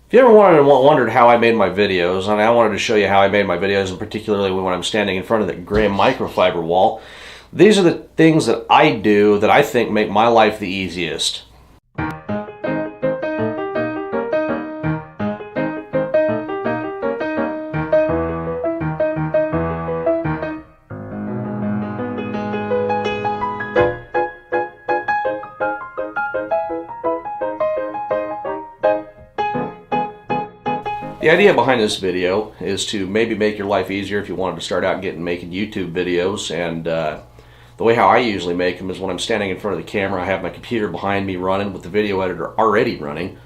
If you ever wondered how I made my videos, and I wanted to show you how I made my videos, and particularly when I'm standing in front of the Graham microfiber wall, these are the things that I do that I think make my life the easiest. The idea behind this video is to maybe make your life easier if you wanted to start out making YouTube videos. And the way how I usually make them is when I'm standing in front of the camera, I have my computer behind me running with the video editor already running.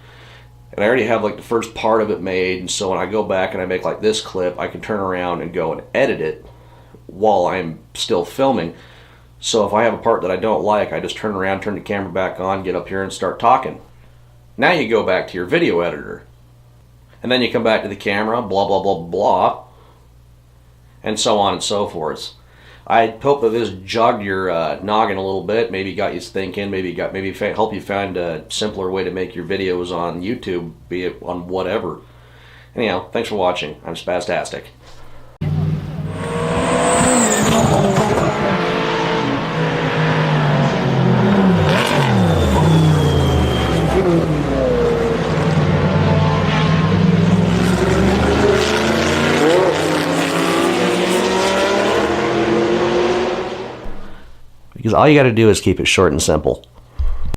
And I already have like the first part of it made, and so when I go back and I make like this clip, I can turn around and go and edit it while I'm still filming. So if I have a part that I don't like, I just turn around, turn the camera back on, get up here and start talking. Now you go back to your video editor. And then you come back to the camera, blah, blah, blah, blah, and so on and so forth. I hope that this jogged your noggin a little bit, maybe got you thinking, maybe help you find a simpler way to make your videos on YouTube, be it on whatever. Anyhow, thanks for watching. I'm Spaztastic. Because all you got to do is keep it short and simple.